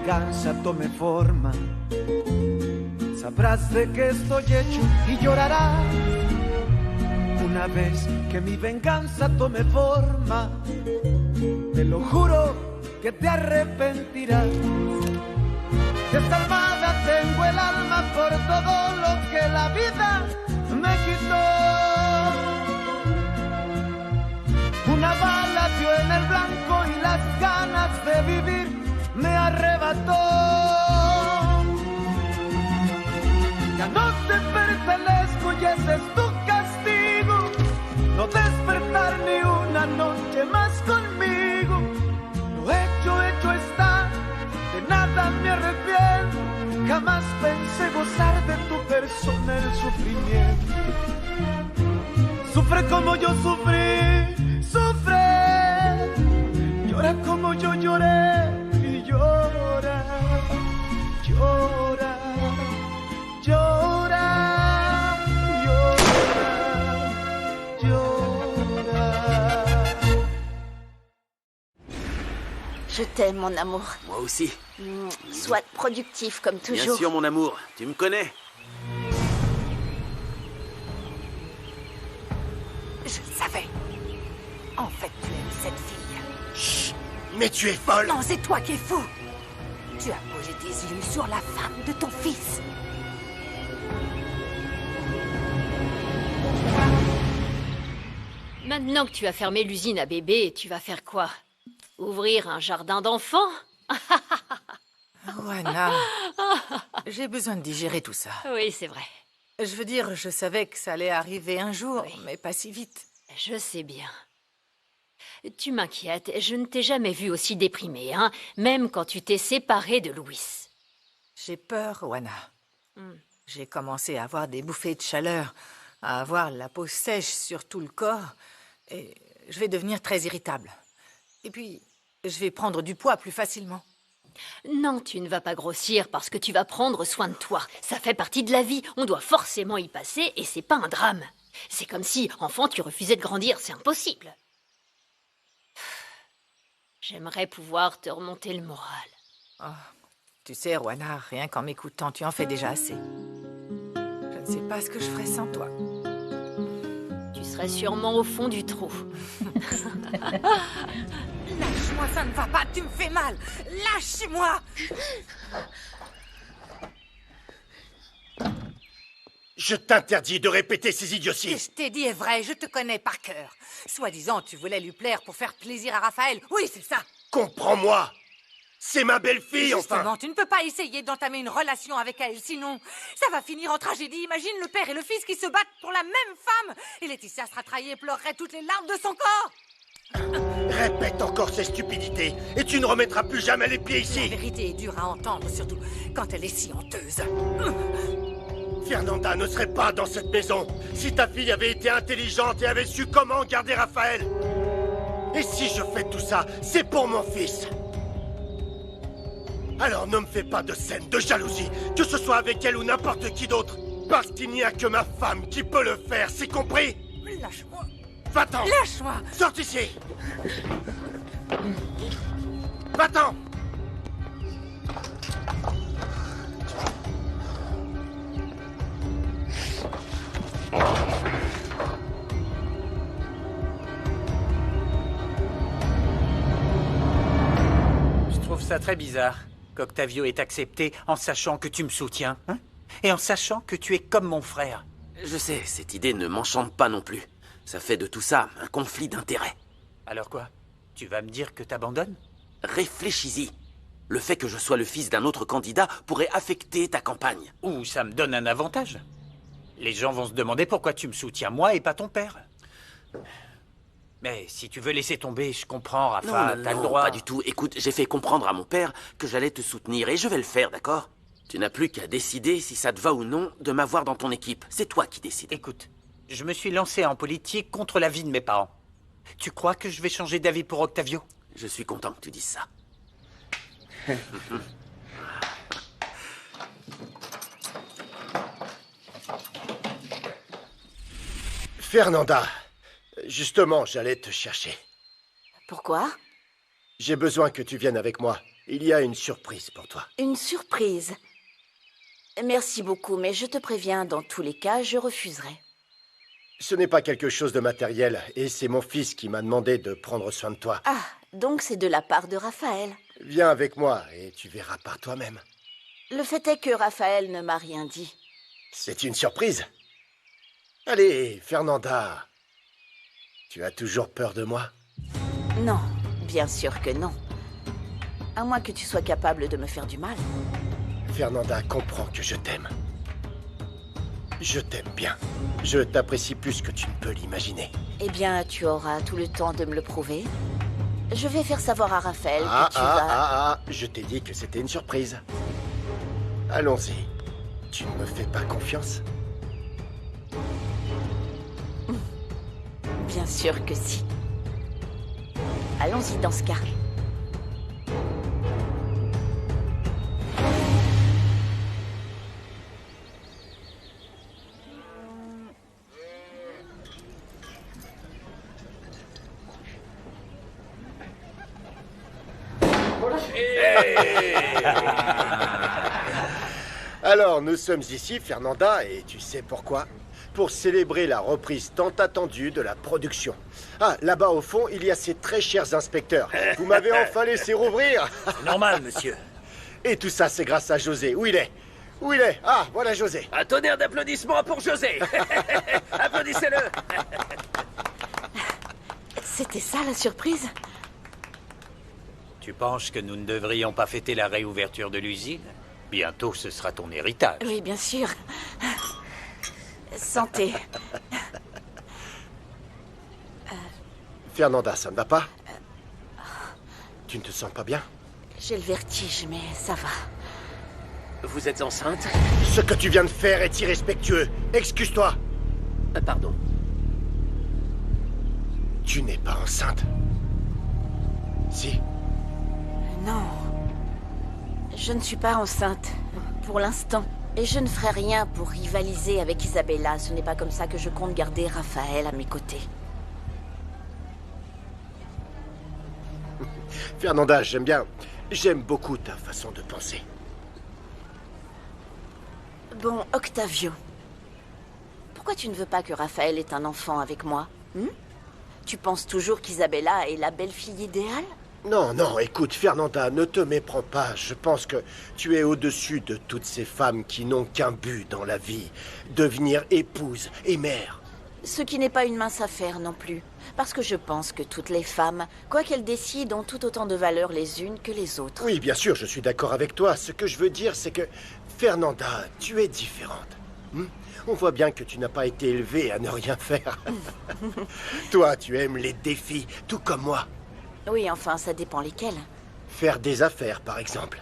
venganza tome forma, sabrás de qué estoy hecho y llorarás. Una vez que mi venganza tome forma, te lo juro que te arrepentirás. Desalmada tengo el alma por todo lo que la vida me quitó. Una bala dio en el blanco y las ganas de vivir me arrebató. Ya no te pertenezco y ese es tu castigo, no despertar ni una noche más conmigo. Lo hecho está, de nada me arrepiento. Jamás pensé gozar de tu persona el sufrimiento. Sufre como yo sufrí, sufre. Llora como yo lloré y llora, llora, llora, llora, llora. Je t'aime, mon amour. Moi aussi. Sois productif comme toujours. Bien sûr, mon amour. Tu me connais. Je le savais. En fait, tu aimes cette fille. Chut. Mais tu es folle. Non, c'est toi qui es fou. Tu as posé tes yeux sur la femme de ton fils. Maintenant que tu as fermé l'usine à bébés, tu vas faire quoi? Ouvrir un jardin d'enfants? Oana, j'ai besoin de digérer tout ça. Oui, c'est vrai. Je veux dire, je savais que ça allait arriver un jour, Oui. mais pas si vite. Je sais bien. Tu m'inquiètes, je ne t'ai jamais vu aussi déprimé, hein, même quand tu t'es séparé de Louis. J'ai peur, Oana. J'ai commencé à avoir des bouffées de chaleur, à avoir la peau sèche sur tout le corps, et je vais devenir très irritable. Et puis, je vais prendre du poids plus facilement. Non, tu ne vas pas grossir parce que tu vas prendre soin de toi. Ça fait partie de la vie, on doit forcément y passer et c'est pas un drame. C'est comme si, enfant, tu refusais de grandir, c'est impossible. J'aimerais pouvoir te remonter le moral. Oh, tu sais, Oana, rien qu'en m'écoutant, tu en fais déjà assez. Je ne sais pas ce que je ferais sans toi. Tu serais sûrement au fond du trou. Lâche-moi, ça ne va pas, tu me fais mal. Lâche-moi. Je t'interdis de répéter ces Ce que idioties. je t'ai dit est vrai, je te connais par cœur. Soi-disant, tu voulais lui plaire pour faire plaisir à Raphaël. Oui, c'est ça. Comprends-moi. C'est ma belle-fille, Justement, enfin. tu ne peux pas essayer d'entamer une relation avec elle, sinon ça va finir en tragédie. Imagine le père et le fils qui se battent pour la même femme. Et Laetitia sera trahie et pleurerait toutes les larmes de son corps. Répète encore ces stupidités et tu ne remettras plus jamais les pieds La ici. vérité est dure à entendre, surtout quand elle est si honteuse. Fernanda ne serait pas dans cette maison si ta fille avait été intelligente et avait su comment garder Raphaël. Et si je fais tout ça, c'est pour mon fils. Alors ne me fais pas de scène de jalousie, que ce soit avec elle ou n'importe qui d'autre. Parce qu'il n'y a que ma femme qui peut le faire, c'est compris? Lâche-moi. Va-t'en! Lâche-moi. Sors d'ici! Va-t'en! Je trouve ça très bizarre qu'Octavio ait accepté en sachant que tu me soutiens, hein? Et en sachant que tu es comme mon frère. Je sais, cette idée ne m'enchante pas non plus. Ça fait de tout ça un conflit d'intérêts. Alors quoi? Tu vas me dire que t'abandonnes? Réfléchis-y. Le fait que je sois le fils d'un autre candidat pourrait affecter ta campagne. Ou ça me donne un avantage. Les gens vont se demander pourquoi tu me soutiens moi et pas ton père. Mais si tu veux laisser tomber, je comprends, Rafa, t'as le droit. Pas du tout. Écoute, j'ai fait comprendre à mon père que j'allais te soutenir et je vais le faire, d'accord? Tu n'as plus qu'à décider si ça te va ou non de m'avoir dans ton équipe. C'est toi qui décides. Écoute, je me suis lancé en politique contre l'avis de mes parents. Tu crois que je vais changer d'avis pour Octavio? Je suis content que tu dises ça. Fernanda, justement, j'allais te chercher. Pourquoi? J'ai besoin que tu viennes avec moi. il y a une surprise pour toi. Une surprise. Merci beaucoup, mais je te préviens, dans tous les cas, je refuserai. Ce n'est pas quelque chose de matériel, et c'est mon fils qui m'a demandé de prendre soin de toi. Ah, donc c'est de la part de Raphaël. Viens avec moi, et tu verras par toi-même. Le fait est que Raphaël ne m'a rien dit. C'est une surprise. Allez, Fernanda. Tu as toujours peur de moi? Non, bien sûr que non. À moins que tu sois capable de me faire du mal. Fernanda, comprends que je t'aime. Je t'aime bien. Je t'apprécie plus que tu ne peux l'imaginer. Eh bien, tu auras tout le temps de me le prouver. Je vais faire savoir à Raphaël que tu vas... Je t'ai dit que c'était une surprise. Allons-y. Tu ne me fais pas confiance? Bien sûr que si. Allons-y dans ce cas. Alors, nous sommes ici, Fernanda, et tu sais pourquoi? Pour célébrer la reprise tant attendue de la production. Ah, là-bas au fond, il y a ces très chers inspecteurs. Vous m'avez enfin laissé rouvrir. C'est normal, monsieur. Et tout ça, c'est grâce à José. Où il est? Où il est? Ah, voilà José. Un tonnerre d'applaudissements pour José. Applaudissez-le. C'était ça la surprise? Tu penses que nous ne devrions pas fêter la réouverture de l'usine? Bientôt, ce sera ton héritage. Oui, bien sûr. Santé. Fernanda, ça ne va pas? Tu ne te sens pas bien? J'ai le vertige, mais ça va. Vous êtes enceinte? Ce que tu viens de faire est irrespectueux. Excuse-toi. Pardon. Tu n'es pas enceinte. Si. Non. Je ne suis pas enceinte. Pour l'instant. Et je ne ferai rien pour rivaliser avec Isabella. Ce n'est pas comme ça que je compte garder Raphaël à mes côtés. Fernanda, j'aime bien. J'aime beaucoup ta façon de penser. Bon, Octavio. Pourquoi tu ne veux pas que Raphaël ait un enfant avec moi? Tu penses toujours qu'Isabella est la belle-fille idéale? Non, non, écoute, Fernanda, ne te méprends pas. Je pense que tu es au-dessus de toutes ces femmes qui n'ont qu'un but dans la vie. Devenir épouse et mère. Ce qui n'est pas une mince affaire non plus. Parce que je pense que toutes les femmes, quoi qu'elles décident, ont tout autant de valeur les unes que les autres. Oui, bien sûr, je suis d'accord avec toi. Ce que je veux dire, c'est que, Fernanda, tu es différente. On voit bien que tu n'as pas été élevée à ne rien faire. Toi, tu aimes les défis, tout comme moi. Oui, enfin, ça dépend lesquels. Faire des affaires, par exemple.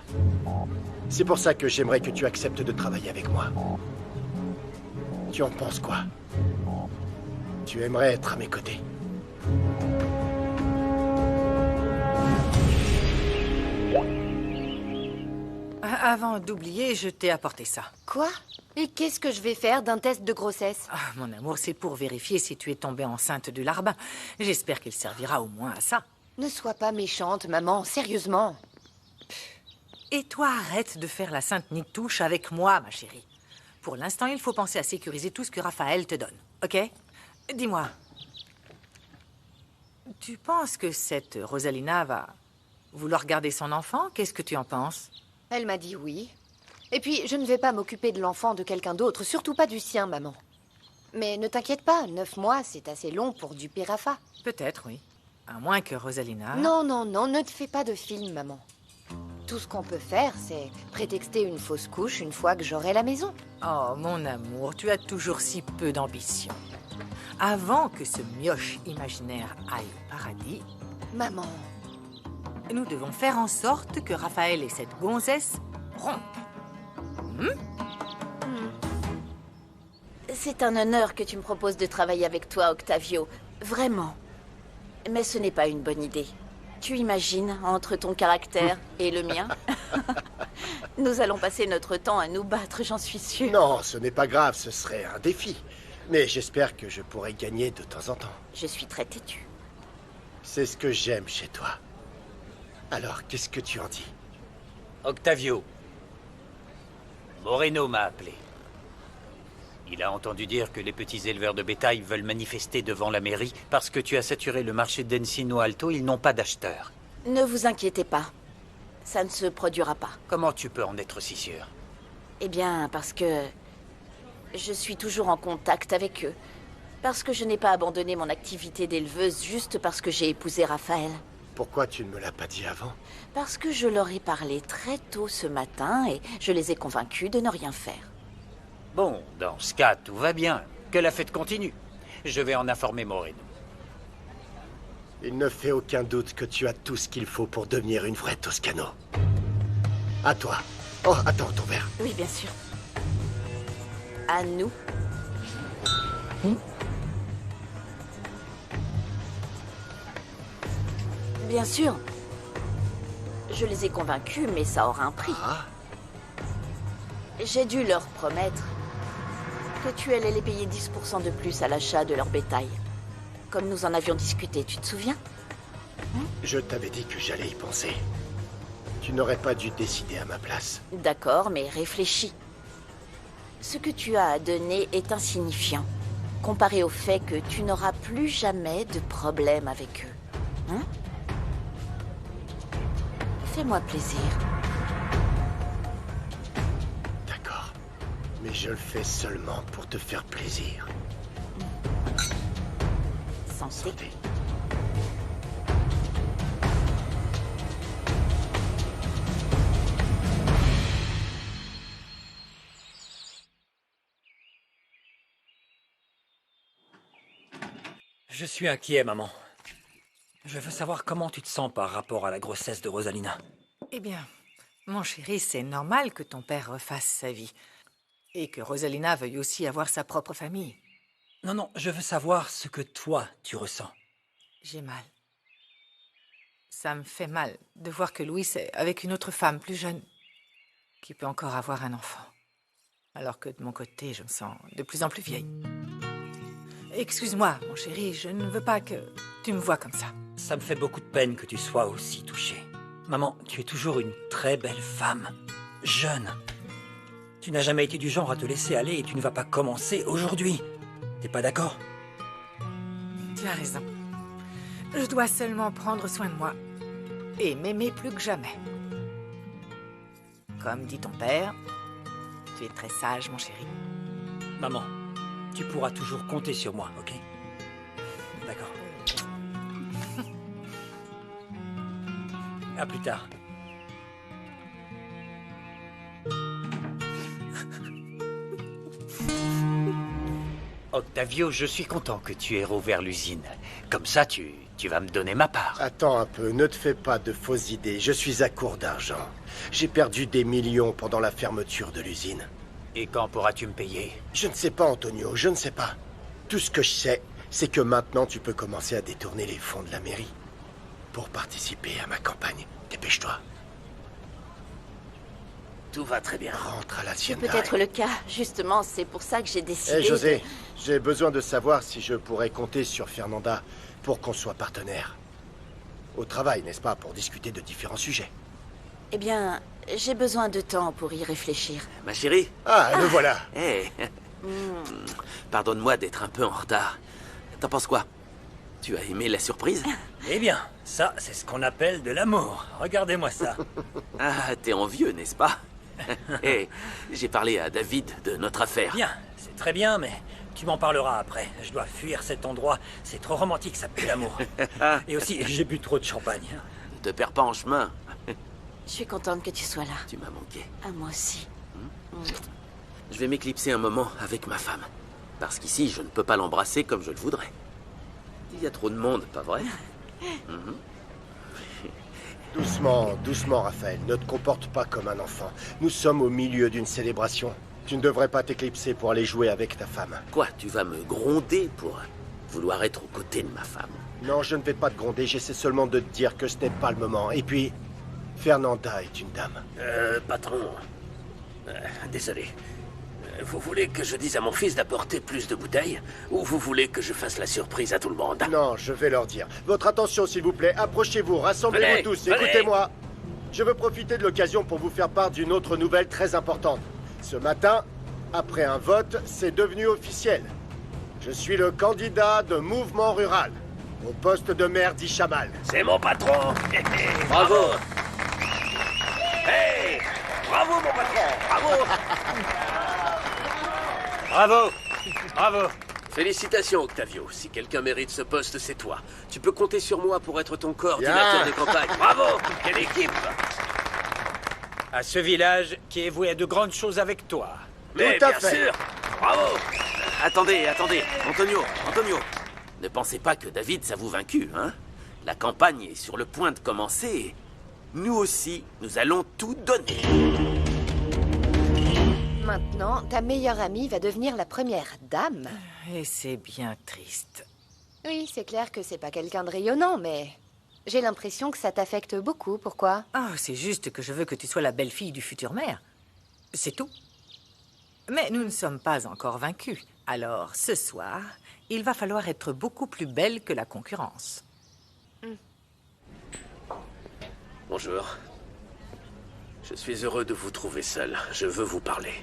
C'est pour ça que j'aimerais que tu acceptes de travailler avec moi. Tu en penses quoi? Tu aimerais être à mes côtés? Avant d'oublier, je t'ai apporté ça. Quoi? Et qu'est-ce que je vais faire d'un test de grossesse? Ah, mon amour, c'est pour vérifier si tu es tombée enceinte du larbin. J'espère qu'il servira au moins à ça. Ne sois pas méchante, maman, sérieusement. Et toi, arrête de faire la sainte nitouche avec moi, ma chérie. Pour l'instant, il faut penser à sécuriser tout ce que Raphaël te donne, ok? Dis-moi, tu penses que cette Rosalina va vouloir garder son enfant? Qu'est-ce que tu en penses? Elle m'a dit oui. Et puis, je ne vais pas m'occuper de l'enfant de quelqu'un d'autre, surtout pas du sien, maman. Mais ne t'inquiète pas, 9 mois, c'est assez long pour duper Rafa. Peut-être, oui. À moins que Rosalina... Non, non, non, ne te fais pas de film, maman. Tout ce qu'on peut faire, c'est prétexter une fausse couche une fois que j'aurai la maison. Oh, mon amour, tu as toujours si peu d'ambition. Avant que ce mioche imaginaire aille au paradis... Maman... Nous devons faire en sorte que Raphaël et cette gonzesse rompent. C'est un honneur que tu me proposes de travailler avec toi, Octavio. Vraiment. Mais ce n'est pas une bonne idée. Tu imagines, entre ton caractère et le mien? Nous allons passer notre temps à nous battre, j'en suis sûre. Non, ce n'est pas grave, ce serait un défi. Mais j'espère que je pourrai gagner de temps en temps. Je suis très têtue. C'est ce que j'aime chez toi. Alors, qu'est-ce que tu en dis? Octavio. Moreno m'a appelé. Il a entendu dire que les petits éleveurs de bétail veulent manifester devant la mairie parce que tu as saturé le marché d'Encino Alto, ils n'ont pas d'acheteurs. Ne vous inquiétez pas. Ça ne se produira pas. Comment tu peux en être si sûr? Eh bien, parce que je suis toujours en contact avec eux. Parce que je n'ai pas abandonné mon activité d'éleveuse juste parce que j'ai épousé Raphaël. Pourquoi tu ne me l'as pas dit avant? Parce que je leur ai parlé très tôt ce matin et je les ai convaincus de ne rien faire. Bon, dans ce cas, tout va bien. Que la fête continue. Je vais en informer Moreno. Il ne fait aucun doute que tu as tout ce qu'il faut pour devenir une vraie Toscano. À toi. Oh, attends, ton verre. Oui, bien sûr. À nous. Bien sûr. Je les ai convaincus, mais ça aura un prix. Ah, J'ai dû leur promettre que tu allais les payer 10% de plus à l'achat de leur bétail. Comme nous en avions discuté, tu te souviens? je t'avais dit que j'allais y penser. Tu n'aurais pas dû décider à ma place. D'accord, mais réfléchis. Ce que tu as à donner est insignifiant, comparé au fait que tu n'auras plus jamais de problème avec eux. Hein? Fais-moi plaisir. D'accord. Mais je le fais seulement pour te faire plaisir. Santé. Santé. Je suis inquiet, maman. Je veux savoir comment tu te sens par rapport à la grossesse de Rosalina. Eh bien, mon chéri, c'est normal que ton père refasse sa vie. Et que Rosalina veuille aussi avoir sa propre famille. Non, non, je veux savoir ce que toi, tu ressens. J'ai mal. Ça me fait mal de voir que Louis est avec une autre femme plus jeune qui peut encore avoir un enfant. Alors que de mon côté, je me sens de plus en plus vieille. Excuse-moi, mon chéri, je ne veux pas que tu me vois comme ça. Ça me fait beaucoup de peine que tu sois aussi touchée. Maman, tu es toujours une très belle femme. Jeune. Tu n'as jamais été du genre à te laisser aller et tu ne vas pas commencer aujourd'hui. T'es pas d'accord? Tu as raison. Je dois seulement prendre soin de moi et m'aimer plus que jamais. Comme dit ton père, tu es très sage, mon chéri. Maman, tu pourras toujours compter sur moi, ok? D'accord. À plus tard. Octavio, je suis content que tu aies rouvert l'usine. Comme ça, tu vas me donner ma part. Attends un peu, ne te fais pas de fausses idées. Je suis à court d'argent. J'ai perdu des millions pendant la fermeture de l'usine. Et quand pourras-tu me payer? Je ne sais pas, Antonio, je ne sais pas. Tout ce que je sais, c'est que maintenant tu peux commencer à détourner les fonds de la mairie pour participer à ma campagne. Dépêche-toi. Tout va très bien. Rentre à la C'est sienne. peut-être le cas. Justement, c'est pour ça que j'ai décidé... Hé, José, j'ai besoin de savoir si je pourrais compter sur Fernanda pour qu'on soit partenaires. Au travail, n'est-ce pas, pour discuter de différents sujets. Eh bien, j'ai besoin de temps pour y réfléchir. Ma chérie? Ah, le voilà. Hé. Pardonne-moi d'être un peu en retard. T'en penses quoi? Tu as aimé la surprise? Eh bien, ça, c'est ce qu'on appelle de l'amour. Regardez-moi ça. Ah, t'es envieux, n'est-ce pas? Hé, j'ai parlé à David de notre affaire. Bien, c'est très bien, mais tu m'en parleras après. Je dois fuir cet endroit. C'est trop romantique, ça pue l'amour. Et aussi, j'ai bu trop de champagne. Ne te perds pas en chemin. Je suis contente que tu sois là. Tu m'as manqué. À moi aussi. Je vais m'éclipser un moment avec ma femme. Parce qu'ici, je ne peux pas l'embrasser comme je le voudrais. Il y a trop de monde, pas vrai? Doucement, doucement, Raphaël. Ne te comporte pas comme un enfant. Nous sommes au milieu d'une célébration. Tu ne devrais pas t'éclipser pour aller jouer avec ta femme. Quoi, tu vas me gronder pour vouloir être aux côtés de ma femme? Non, je ne vais pas te gronder. J'essaie seulement de te dire que ce n'est pas le moment. Et puis, Fernanda est une dame. Patron. Désolé. Vous voulez que je dise à mon fils d'apporter plus de bouteilles? Ou vous voulez que je fasse la surprise à tout le monde? Non, je vais leur dire. Votre attention, s'il vous plaît. Approchez-vous, rassemblez-vous Venez, tous. venez. Écoutez-moi. Je veux profiter de l'occasion pour vous faire part d'une autre nouvelle très importante. Ce matin, après un vote, c'est devenu officiel. Je suis le candidat de Mouvement Rural au poste de maire d'Ishamal. C'est mon patron. Bravo. Hey, bravo mon patron, bravo. Bravo! Bravo! Félicitations, Octavio. Si quelqu'un mérite ce poste, c'est toi. Tu peux compter sur moi pour être ton coordinateur de campagne. Bravo! Quelle équipe! À ce village qui est voué à de grandes choses avec toi. Mais Tout à bien fait. sûr! Bravo! Attendez. Antonio. Ne pensez pas que David s'avoue vaincu, hein? La campagne est sur le point de commencer et nous aussi, nous allons tout donner. Maintenant, ta meilleure amie va devenir la première dame. Et c'est bien triste. Oui, c'est clair que c'est pas quelqu'un de rayonnant, mais j'ai l'impression que ça t'affecte beaucoup. Pourquoi? Oh, c'est juste que je veux que tu sois la belle-fille du futur maire. C'est tout. Mais nous ne sommes pas encore vaincus. Alors, ce soir, il va falloir être beaucoup plus belle que la concurrence. Bonjour. Je suis heureux de vous trouver seul. Je veux vous parler.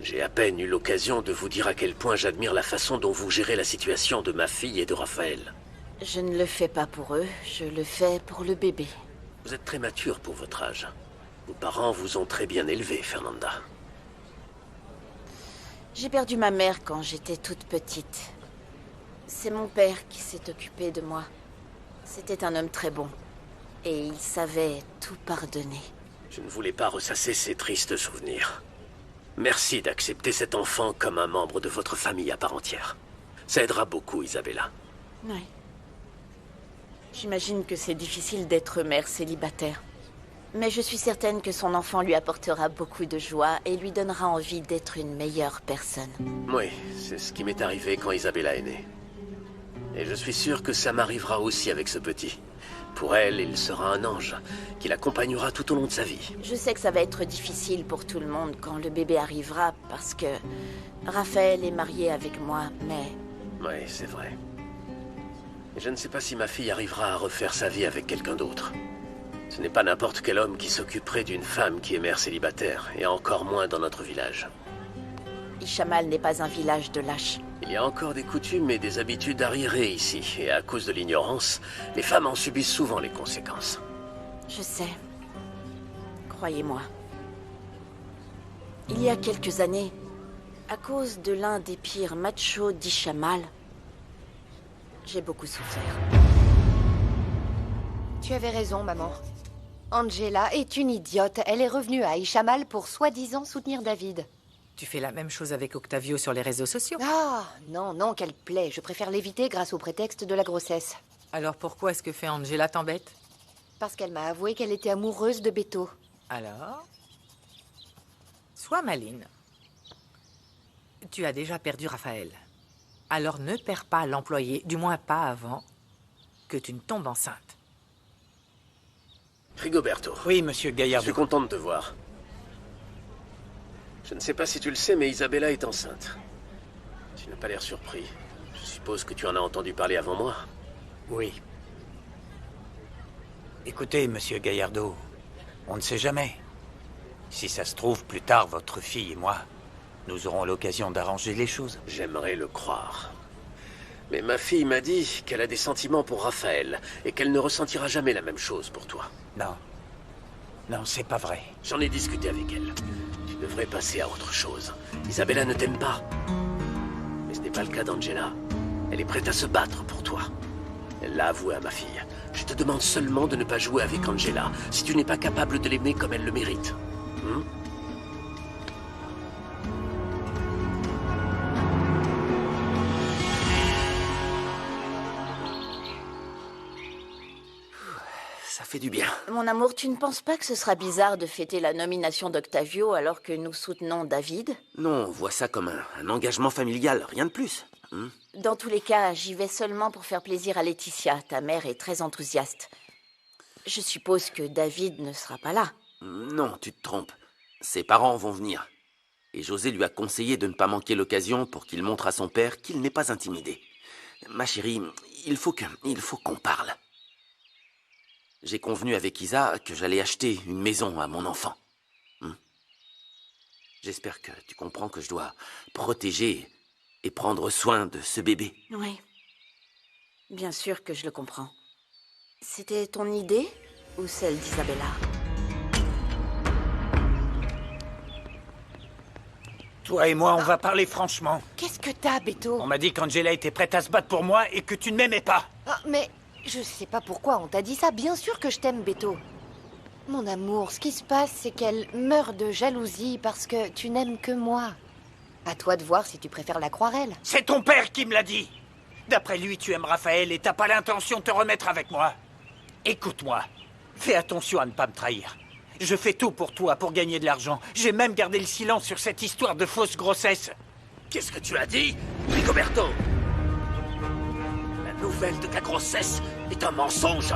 J'ai à peine eu l'occasion de vous dire à quel point j'admire la façon dont vous gérez la situation de ma fille et de Raphaël. Je ne le fais pas pour eux, je le fais pour le bébé. Vous êtes très mature pour votre âge. Vos parents vous ont très bien élevé, Fernanda. J'ai perdu ma mère quand j'étais toute petite. C'est mon père qui s'est occupé de moi. C'était un homme très bon. Et il savait tout pardonner. Je ne voulais pas ressasser ces tristes souvenirs. Merci d'accepter cet enfant comme un membre de votre famille à part entière. Ça aidera beaucoup, Isabella. Oui. J'imagine que c'est difficile d'être mère célibataire. Mais je suis certaine que son enfant lui apportera beaucoup de joie et lui donnera envie d'être une meilleure personne. Oui, c'est ce qui m'est arrivé quand Isabella est née. Et je suis sûr que ça m'arrivera aussi avec ce petit. Pour elle, il sera un ange qui l'accompagnera tout au long de sa vie. Je sais que ça va être difficile pour tout le monde quand le bébé arrivera parce que Raphaël est marié avec moi, mais... Oui, c'est vrai. Et je ne sais pas si ma fille arrivera à refaire sa vie avec quelqu'un d'autre. Ce n'est pas n'importe quel homme qui s'occuperait d'une femme qui est mère célibataire, et encore moins dans notre village. Ishamal n'est pas un village de lâches. Il y a encore des coutumes et des habitudes arriérées ici, et à cause de l'ignorance, les femmes en subissent souvent les conséquences. Je sais. Croyez-moi. Il y a quelques années, à cause de l'un des pires machos d'Ishamal, j'ai beaucoup souffert. Tu avais raison, maman. Angela est une idiote. Elle est revenue à Ishamal pour soi-disant soutenir David. Tu fais la même chose avec Octavio sur les réseaux sociaux. Ah, non, qu'elle plaît. Je préfère l'éviter grâce au prétexte de la grossesse. Alors pourquoi est-ce que fait Angela t'embête? Parce qu'elle m'a avoué qu'elle était amoureuse de Beto. Alors? Sois maline. Tu as déjà perdu Raphaël. Alors ne perds pas l'employé, du moins pas avant que tu ne tombes enceinte. Rigoberto. Oui, monsieur Je Gaillardo. suis content de te voir. Je ne sais pas si tu le sais, mais Isabella est enceinte. Tu n'as pas l'air surpris. Je suppose que tu en as entendu parler avant moi. Oui. Écoutez, monsieur Gaillardo, on ne sait jamais. Si ça se trouve, plus tard, votre fille et moi, nous aurons l'occasion d'arranger les choses. J'aimerais le croire. Mais ma fille m'a dit qu'elle a des sentiments pour Raphaël et qu'elle ne ressentira jamais la même chose pour toi. Non. Non, c'est pas vrai. J'en ai discuté avec elle. Tu devrais passer à autre chose. Isabella ne t'aime pas. Mais ce n'est pas le cas d'Angela. Elle est prête à se battre pour toi. Elle l'a avoué à ma fille. Je te demande seulement de ne pas jouer avec Angela si tu n'es pas capable de l'aimer comme elle le mérite. Ça fait du bien. Mon amour, tu ne penses pas que ce sera bizarre de fêter la nomination d'Octavio alors que nous soutenons David? Non, on voit ça comme un engagement familial, rien de plus. Dans tous les cas, j'y vais seulement pour faire plaisir à Laetitia. Ta mère est très enthousiaste. Je suppose que David ne sera pas là. Non, tu te trompes. Ses parents vont venir. Et José lui a conseillé de ne pas manquer l'occasion pour qu'il montre à son père qu'il n'est pas intimidé. Ma chérie, il faut qu'on parle. J'ai convenu avec Isa que j'allais acheter une maison à mon enfant. J'espère que tu comprends que je dois protéger et prendre soin de ce bébé. Oui. Bien sûr que je le comprends. C'était ton idée ou celle d'Isabella? Toi et moi, on va parler franchement. Qu'est-ce que t'as, Beto? On m'a dit qu'Angela était prête à se battre pour moi et que tu ne m'aimais pas. Ah, mais je sais pas pourquoi on t'a dit ça. Bien sûr que je t'aime, Beto. Mon amour, ce qui se passe, c'est qu'elle meurt de jalousie parce que tu n'aimes que moi. À toi de voir si tu préfères la croire, elle. C'est ton père qui me l'a dit. D'après lui, tu aimes Raphaël et t'as pas l'intention de te remettre avec moi. Écoute-moi, fais attention à ne pas me trahir. Je fais tout pour toi, pour gagner de l'argent. J'ai même gardé le silence sur cette histoire de fausse grossesse. Qu'est-ce que tu as dit, Rigoberto? La nouvelle de ta grossesse est un mensonge.